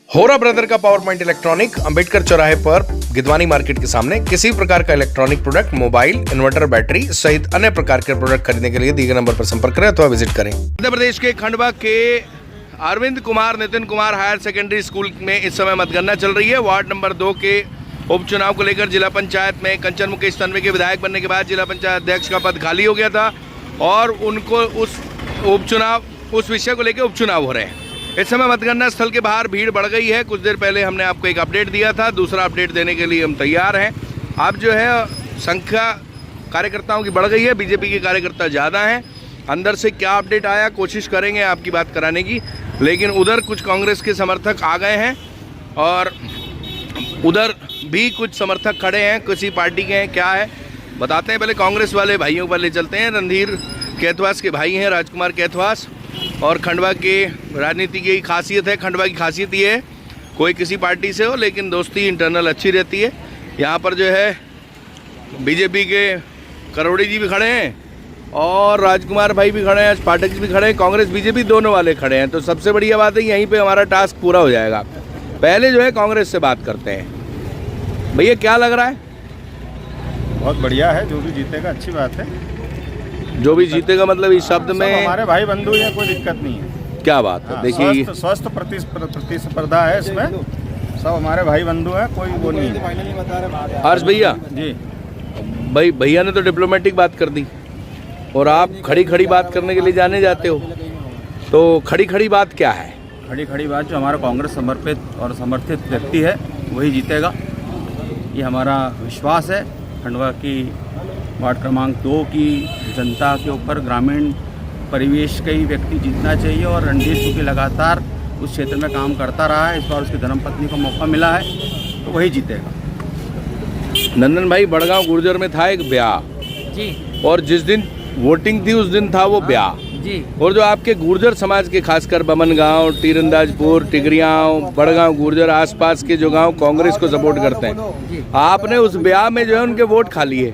होरा ब्रदर का power point electronic Ambedkar चौराहे पर गिदवानी मार्केट के सामने किसी प्रकार का electronic product, mobile, inverter, battery सहित अन्य प्रकार के प्रोडक्ट खरीदने के लिए दिए गए नंबर पर संपर्क करें अथवा विजिट करें। मध्य प्रदेश के खंडवा के Arvind Kumar Nitin Kumar higher secondary school में इस समय मतगणना चल रही है। वार्ड नंबर 2 के उपचुनाव को लेकर जिला पंचायत में कंचन मुकेश तन्वी के विधायक बनने के बाद जिला पंचायत अध्यक्ष का पद खाली हो गया था और उनको उस विषय को लेकर उपचुनाव हो रहे हैं। इस समय मतगणना स्थल के बाहर भीड़ बढ़ गई है। कुछ देर पहले हमने आपको एक अपडेट दिया था, दूसरा अपडेट देने के लिए हम तैयार हैं। अब जो है संख्या कार्यकर्ताओं की बढ़ गई है, बीजेपी के कार्यकर्ता ज़्यादा हैं। अंदर से क्या अपडेट आया कोशिश करेंगे आपकी बात कराने की, लेकिन उधर कुछ कांग्रेस के समर्थक आ गए हैं और उधर भी कुछ समर्थक खड़े हैं, किसी पार्टी के हैं, क्या है बताते हैं। पहले कांग्रेस वाले भाइयों पर ले चलते हैं। रणधीर कैथवास के भाई हैं, राजकुमार कैथवास, और खंडवा के राजनीति की खासियत है, खंडवा की खासियत ये है कोई किसी पार्टी से हो लेकिन दोस्ती इंटरनल अच्छी रहती है। यहाँ पर जो है बीजेपी के करोड़ी जी भी खड़े हैं और राजकुमार भाई भी खड़े हैं, पाठक जी भी खड़े हैं, कांग्रेस बीजेपी दोनों वाले खड़े हैं। तो सबसे बढ़िया बात है यहीं पे हमारा टास्क पूरा हो जाएगा। पहले जो है कांग्रेस से बात करते हैं। भैया क्या लग रहा है? बहुत बढ़िया है, जो भी जीतेगा अच्छी बात है। जो भी जीतेगा मतलब इस शब्द में हमारे भाई बंधु हैं, कोई दिक्कत नहीं है। क्या बात है, देखिए स्वस्थ प्रतिस्पर्धा है इसमें, सब हमारे भाई बंधु हैं, कोई वो नहीं है। हर्ष भैया जी भाई, भैया ने तो डिप्लोमेटिक बात कर दी और आप खड़ी खड़ी बात करने के लिए जाने जाते हो, तो खड़ी खड़ी बात क्या है? खड़ी खड़ी बात, जो हमारा कांग्रेस समर्पित और समर्थित व्यक्ति है वही जीतेगा, ये हमारा विश्वास है। खंडवा की वार्ड क्रमांक 2 की जनता के ऊपर ग्रामीण परिवेश का ही व्यक्ति जीतना चाहिए और रणधीर चूँकि लगातार उस क्षेत्र में काम करता रहा है, इस बार उसकी धर्मपत्नी को मौका मिला है तो वही जीतेगा। नंदन भाई, बड़गांव गुर्जर में था एक ब्याह जी, और जिस दिन वोटिंग थी उस दिन था वो ब्याह जी, और जो आपके गुर्जर समाज के खासकर बमन गांव, तीरंदाजपुर, टिगरियाँव, बड़गांव गुर्जर आसपास के जो गांव कांग्रेस को सपोर्ट करते हैं, आपने उस ब्याह में जो है उनके वोट खा लिए।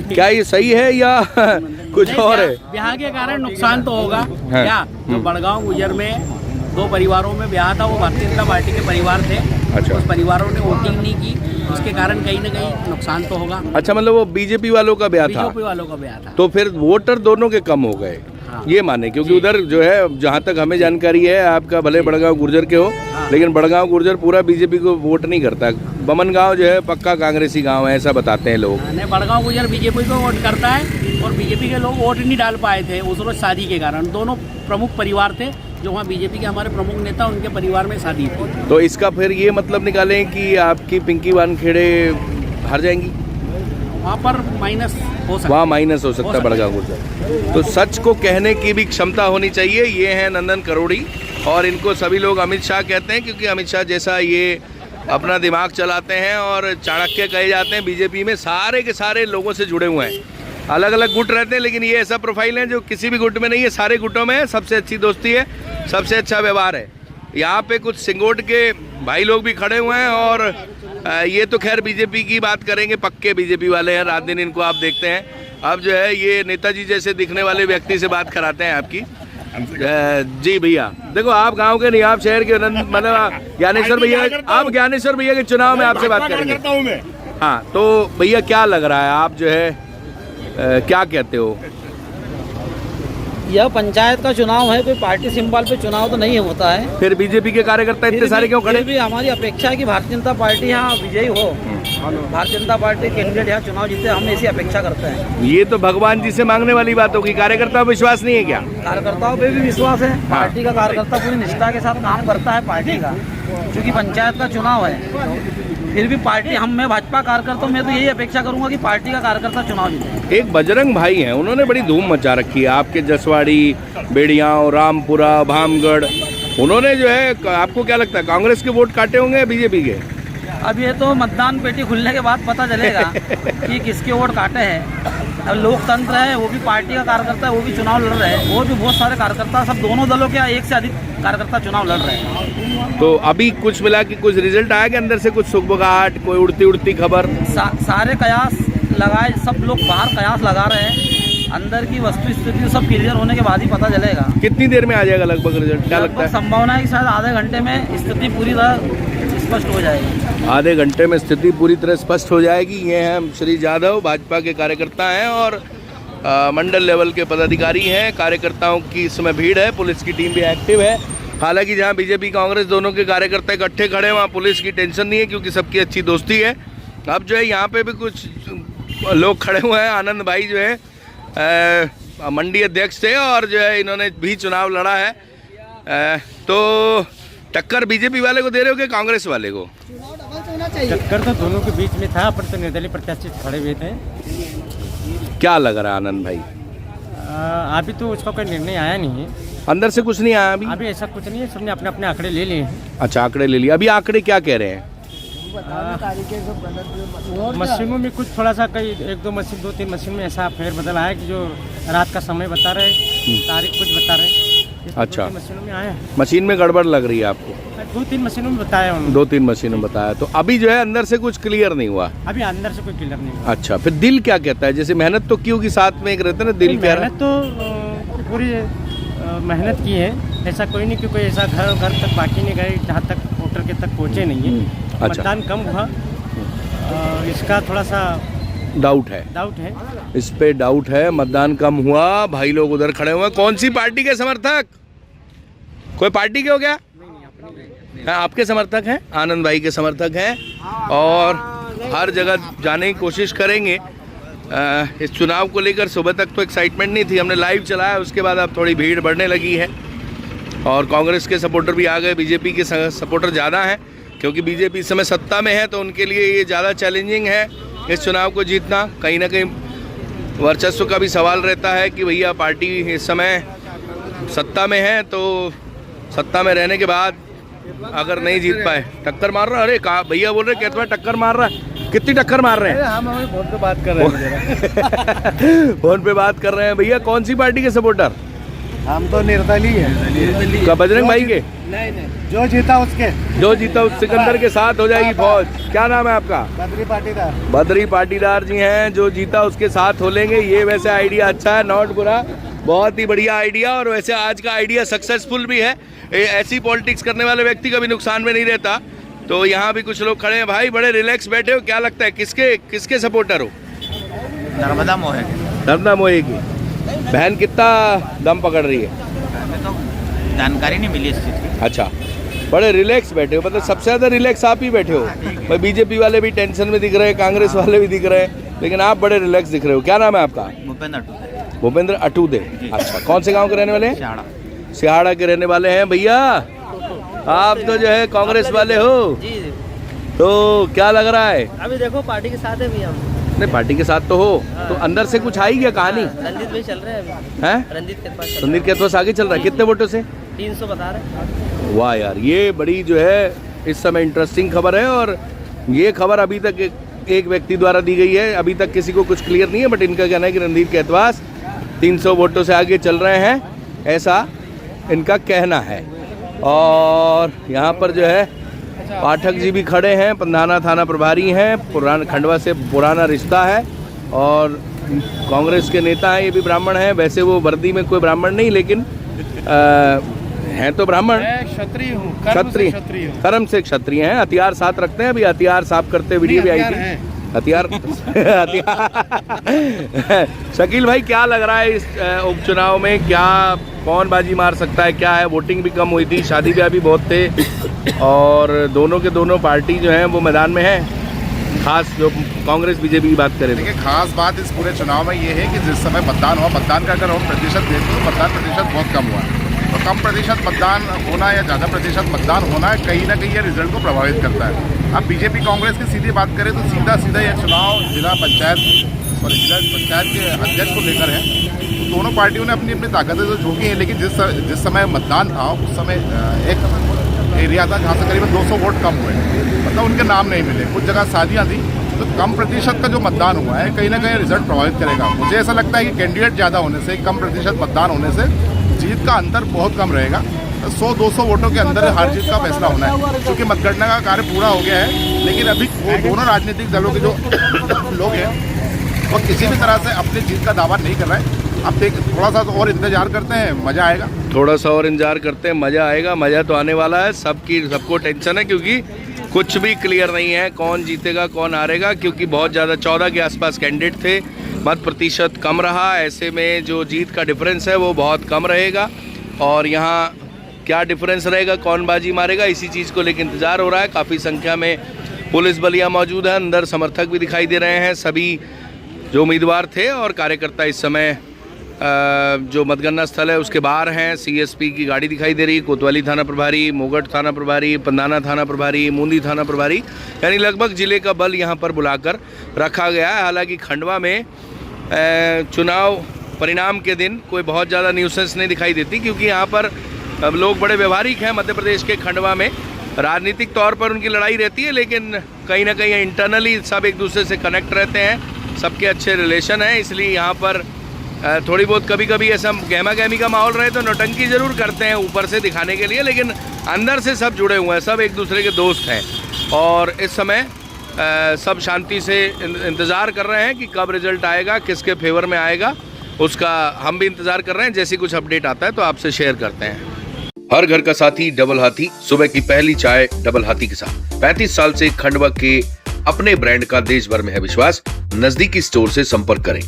क्या ये सही है या कुछ और है? ब्याह के कारण नुकसान तो होगा। हाँ। क्या जो बड़गांव गुजर में 2 परिवारों में ब्याह था, वो भारतीय जनता पार्टी के परिवार थे। अच्छा। उस परिवारों ने वोटिंग नहीं की, उसके कारण कहीं ना कहीं नुकसान तो होगा। अच्छा, मतलब वो बीजेपी वालों का ब्याह था, बीजेपी वालों का ब्याह था, तो फिर वोटर दोनों के कम हो गए। हाँ। ये माने, क्योंकि उधर जो है जहाँ तक हमें जानकारी है, आपका भले बड़गांव गुर्जर के हो, हाँ। लेकिन बड़गांव गुर्जर पूरा बीजेपी को वोट नहीं करता। बमन गांव जो है पक्का कांग्रेसी गांव है, ऐसा बताते हैं लोग। नहीं, बड़गांव गुजर बीजेपी को वोट करता है और बीजेपी के लोग वोट नहीं डाल पाए थे उस रोज शादी के कारण। दोनों प्रमुख परिवार थे जो वहाँ बीजेपी के हमारे प्रमुख नेता, उनके परिवार में शादी थी। तो इसका फिर ये मतलब निकालें कि आपकी पिंकी वानखेड़े हार जाएंगी? वहाँ पर माइनस हो सकता वहाँ माइनस हो सकता है बड़गांव गुर्जर। तो सच को कहने की भी क्षमता होनी चाहिए। ये हैं नंदन करोड़ी और इनको सभी लोग अमित शाह कहते हैं, क्योंकि अमित शाह जैसा ये अपना दिमाग चलाते हैं और चाणक्य कहे जाते हैं। बीजेपी में सारे के सारे लोगों से जुड़े हुए हैं, अलग अलग गुट रहते हैं, लेकिन ये ऐसा प्रोफाइल है जो किसी भी गुट में नहीं है, सारे गुटों में है। सबसे अच्छी दोस्ती है, सबसे अच्छा व्यवहार है। यहाँ पे कुछ सिंगोट के भाई लोग भी खड़े हुए हैं और ये तो खैर बीजेपी की बात करेंगे, पक्के बीजेपी वाले हैं, रात दिन इनको आप देखते हैं। अब जो है ये नेताजी जैसे दिखने वाले व्यक्ति से बात कराते हैं आपकी। जी भैया, देखो आप गांव के नहीं, आप शहर के, मतलब ज्ञानेश्वर भैया, आप ज्ञानेश्वर भैया के चुनाव में आपसे बात करेंगे। हाँ, तो भैया क्या लग रहा है, आप जो है क्या कहते हो? यह पंचायत का चुनाव है, कोई पार्टी सिंबल पे चुनाव तो नहीं होता है। फिर बीजेपी के कार्यकर्ता इतने सारे क्यों खड़े? फिर भी हमारी अपेक्षा है कि भारतीय जनता पार्टी यहाँ विजयी हो, भारतीय जनता पार्टी कैंडिडेट यहाँ चुनाव जीते, हम ऐसी अपेक्षा करते हैं। ये तो भगवान जी से मांगने वाली बात होगी। कार्यकर्ता विश्वास नहीं है क्या? कार्यकर्ताओं पे भी विश्वास है। पार्टी का कार्यकर्ता पूरी निष्ठा के साथ काम करता है पार्टी का, क्योंकि पंचायत का चुनाव है। फिर भी पार्टी, मैं भाजपा कार्यकर्ता, मैं तो यही अपेक्षा करूंगा कि पार्टी का कार्यकर्ता चुनाव जीते। एक बजरंग भाई हैं, उन्होंने बड़ी धूम मचा रखी है आपके जसवाड़ी, बेड़ियाँव, रामपुरा, भामगढ़। उन्होंने जो है, आपको क्या लगता है कांग्रेस के वोट काटे होंगे या बीजेपी के? अब ये तो मतदान पेटी खुलने के बाद पता चलेगा कि किसके वोट काटे हैं। अब लोकतंत्र है, वो भी पार्टी का कार्यकर्ता है, वो भी चुनाव लड़ रहे हैं, और भी बहुत सारे कार्यकर्ता, सब दोनों दलों के एक से अधिक कार्यकर्ता चुनाव लड़ रहे हैं। तो अभी कुछ मिला कि कुछ रिजल्ट आया कि अंदर से कुछ सुगबुगाहट, कोई उड़ती उड़ती खबर? सारे कयास लगाए, सब लोग बाहर कयास लगा रहे हैं। अंदर की वस्तु स्थिति सब क्लियर होने के बाद ही पता चलेगा। कितनी देर में आ जाएगा लगभग रिजल्ट, क्या लगता लगभग है? संभावना है कि शायद आधे घंटे में स्थिति पूरी तरह स्पष्ट हो जाएगी। आधे घंटे में स्थिति पूरी तरह स्पष्ट हो जाएगी। ये हैं श्री जाधव, भाजपा के कार्यकर्ता हैं और मंडल लेवल के पदाधिकारी हैं। कार्यकर्ताओं की इस समय भीड़ है, पुलिस की टीम भी एक्टिव है। हालांकि जहां बीजेपी कांग्रेस दोनों के कार्यकर्ता इकट्ठे खड़े हैं वहाँ पुलिस की टेंशन नहीं है, क्योंकि सबकी अच्छी दोस्ती है। अब जो है यहाँ पे भी कुछ लोग खड़े हुए हैं। आनंद भाई जो है मंडी अध्यक्ष थे और जो है इन्होंने भी चुनाव लड़ा है। तो टक्कर बीजेपी वाले को दे रहे हो कि कांग्रेस वाले को? टक्कर तो दोनों के बीच में था, पर तो निर्दलीय प्रत्याशी खड़े हुए थे। क्या लग रहा है आनंद भाई? अभी तो उसका कोई निर्णय आया नहीं है, अंदर से कुछ नहीं आया अभी? अभी ऐसा कुछ नहीं है, सबने अपने अपने आंकड़े ले लिए हैं। अच्छा, आंकड़े ले लिए। अभी आंकड़े क्या कह रहे हैं? मशीनों में कुछ थोड़ा सा कई 1-2 मशीन 2-3 मशीन में ऐसा फेरबदल आया कि जो रात का समय बता रहे, तारीख कुछ बता रहे। अच्छा, 2-3 मशीनों में आया, मशीन में गड़बड़ लग रही है आपको? 2-3 मशीनों में बताया उन्होंने। 2-3 मशीनों में बताया। तो अभी जो है अंदर से कुछ क्लियर नहीं हुआ? अभी अंदर से कोई क्लियर नहीं हुआ। अच्छा, फिर दिल क्या कहता है? जैसे मेहनत तो की होगी, साथ में एक रहता है ना दिल कह रहा है। मेहनत तो पूरी मेहनत की है, ऐसा कोई नहीं कि कोई ऐसा घर तक बाकी नहीं गए जहाँ तक वोटर के तक पहुँचे नहीं है। अच्छा। मतदान कम हुआ, इसका थोड़ा सा डाउट है, इस पे डाउट है। मतदान कम हुआ, भाई लोग उधर खड़े हुए हैं। कौन सी पार्टी के समर्थक? कोई पार्टी के हो क्या? हाँ, आपके समर्थक हैं, आनंद भाई के समर्थक हैं और हर जगह जाने की कोशिश करेंगे। इस चुनाव को लेकर सुबह तक तो एक्साइटमेंट नहीं थी, हमने लाइव चलाया, उसके बाद अब थोड़ी भीड़ बढ़ने लगी है और कांग्रेस के सपोर्टर भी आ गए। बीजेपी के सपोर्टर ज़्यादा हैं, क्योंकि बीजेपी इस समय सत्ता में है, तो उनके लिए ये ज़्यादा चैलेंजिंग है इस चुनाव को जीतना। कहीं ना कहीं वर्चस्व का भी सवाल रहता है कि भैया पार्टी इस समय सत्ता में है, तो सत्ता में रहने के बाद अगर नहीं जीत पाए, टक्कर मार रहा है। अरे कहा भैया बोल रहे कहते हैं टक्कर मार रहा है। कितनी टक्कर मार रहे हैं? हम अभी फोन पे बात कर रहे हैं। फोन पे बात कर रहे हैं। भैया कौन सी पार्टी के सपोर्टर? हम तो निर्दलीय है। का बजरंग भाई के? नहीं, जो जीता उसके, जो जीता उस सिकंदर के साथ हो जाएगी फौज। क्या नाम है आपका? बद्री पाटीदार। बद्री पाटीदार जी हैं, जो जीता उसके साथ हो लेंगे। ये वैसे आइडिया अच्छा है, नॉट बुरा, बहुत ही बढ़िया आइडिया। और वैसे आज का आइडिया सक्सेसफुल भी है। ऐसी पॉलिटिक्स करने वाले व्यक्ति कभी नुकसान में नहीं रहता। तो यहाँ भी कुछ लोग खड़े हैं। भाई बड़े रिलैक्स बैठे हो, क्या लगता है किसके सपोर्टर हो? नर्मदा मोहे। नर्मदा मोहे की बहन कितना दम पकड़ रही है? तो जानकारी नहीं मिली इस चीज़ की। अच्छा, बड़े रिलैक्स बैठे हो, मतलब सबसे ज़्यादा रिलैक्स आप ही बैठे हो। भाई बीजेपी वाले भी टेंशन में दिख रहे हैं, कांग्रेस वाले भी दिख रहे हैं, लेकिन आप बड़े रिलैक्स दिख रहे हो। क्या नाम है आपका? भूपेंद्र अटूदे। अच्छा, कौन से गांव के रहने वाले हैं? सिहाड़ा के रहने वाले हैं। भैया आप तो जो है कांग्रेस वाले हो, तो क्या लग रहा है? अभी देखो पार्टी के साथ है भी हम। नहीं, पार्टी के साथ तो हो, तो अंदर से कुछ आई क्या कहानी? रंजीत भाई चल रहे हैं अभी। हैं? रंजीत के पास रणदीप के पास आगे चल रहा है। कितने वोटों से? 300 बता रहे। वाह यार, ये बड़ी जो है इस समय इंटरेस्टिंग खबर है। और ये खबर अभी तक एक व्यक्ति द्वारा दी गई है, अभी तक किसी को कुछ क्लियर नहीं है, बट इनका कहना है कि रणदीप के एतवास 300 वोटों से आगे चल रहे हैं, ऐसा इनका कहना है। और यहाँ पर जो है पाठक जी भी खड़े हैं, पंधाना थाना प्रभारी हैं, पुराना खंडवा से पुराना रिश्ता है और कांग्रेस के नेता हैं। ये भी ब्राह्मण हैं, वैसे वो वर्दी में कोई ब्राह्मण नहीं, लेकिन हैं तो ब्राह्मण। क्षत्रिय हूँ, क्षत्रिय, कर्म से क्षत्रिय हैं। हथियार साथ रखते हैं, अभी हथियार साफ करते वीडियो भी आई थी। हथियार शकील भाई, क्या लग रहा है इस उपचुनाव में? क्या कौन बाजी मार सकता है? क्या है? वोटिंग भी कम हुई थी, शादी ब्याह भी बहुत थे और दोनों के दोनों पार्टी जो हैं वो मैदान में है। खास जो कांग्रेस बीजेपी की बात करें, देखिए खास बात इस पूरे चुनाव में ये है कि जिस समय मतदान हुआ, मतदान का अगर हम प्रतिशत देखें तो मतदान प्रतिशत बहुत कम हुआ है। तो कम प्रतिशत मतदान होना या ज़्यादा प्रतिशत मतदान होना कहीं ना कहीं ये रिजल्ट को प्रभावित करता है। अब बीजेपी कांग्रेस की सीधी बात करें तो सीधा यह चुनाव जिला पंचायत के अध्यक्ष को लेकर है। तो दोनों पार्टियों ने अपनी अपनी ताकतें तो झोंकी हैं, लेकिन जिस समय मतदान था उस समय एक एरिया था जहाँ से करीबन 200 वोट कम हुए, मतलब उनके नाम नहीं मिले। कुछ जगह शादियाँ थी, तो कम प्रतिशत का जो मतदान हुआ है कहीं ना कहीं रिजल्ट प्रभावित करेगा। मुझे ऐसा लगता है कि कैंडिडेट ज़्यादा होने से, कम प्रतिशत मतदान होने से जीत का अंतर बहुत कम रहेगा। 100-200 वोटों के अंदर हार जीत का फैसला होना है, क्योंकि मतगणना का कार्य पूरा हो गया है। लेकिन अभी वो दोनों राजनीतिक दलों के जो लोग हैं वो किसी भी तरह से अपनी जीत का दावा नहीं कर रहे हैं। अब देख थोड़ा सा और इंतजार करते हैं, मज़ा आएगा। थोड़ा सा और इंतजार करते हैं, मज़ा आएगा। मज़ा तो आने वाला है, सबको टेंशन है क्योंकि कुछ भी क्लियर नहीं है कौन जीतेगा कौन हारेगा, क्योंकि बहुत ज़्यादा 14 के आसपास कैंडिडेट थे, मत प्रतिशत कम रहा। ऐसे में जो जीत का डिफरेंस है वो बहुत कम रहेगा और यहाँ क्या डिफरेंस रहेगा, कौन बाजी मारेगा, इसी चीज़ को लेकर इंतज़ार हो रहा है। काफ़ी संख्या में पुलिस बलिया मौजूद है, अंदर समर्थक भी दिखाई दे रहे हैं। सभी जो उम्मीदवार थे और कार्यकर्ता इस समय जो मतगणना स्थल है उसके बाहर हैं। सीएसपी की गाड़ी दिखाई दे रही है, कोतवाली थाना प्रभारी, मोगट थाना प्रभारी, पंदाना थाना प्रभारी, मूंदी थाना प्रभारी, यानी लगभग जिले का बल यहाँ पर बुलाकर रखा गया है। हालांकि खंडवा में चुनाव परिणाम के दिन कोई बहुत ज़्यादा न्यूसेंस नहीं दिखाई देती, क्योंकि यहाँ पर अब लोग बड़े व्यवहारिक हैं। मध्य प्रदेश के खंडवा में राजनीतिक तौर पर उनकी लड़ाई रहती है, लेकिन कहीं ना कहीं इंटरनली सब एक दूसरे से कनेक्ट रहते हैं, सबके अच्छे रिलेशन हैं। इसलिए यहाँ पर थोड़ी बहुत कभी कभी ऐसा गहमा गहमी का माहौल रहे तो नौटंकी ज़रूर करते हैं ऊपर से दिखाने के लिए, लेकिन अंदर से सब जुड़े हुए हैं, सब एक दूसरे के दोस्त हैं। और इस समय सब शांति से इंतज़ार कर रहे हैं कि कब रिजल्ट आएगा, किसके फेवर में आएगा, उसका हम भी इंतज़ार कर रहे हैं। जैसे कुछ अपडेट आता है तो आपसे शेयर करते हैं। हर घर का साथी डबल हाथी, सुबह की पहली चाय डबल हाथी के साथ। 35 साल से खंडवा के अपने ब्रांड का देश भर में है विश्वास। नजदीकी स्टोर से संपर्क करें।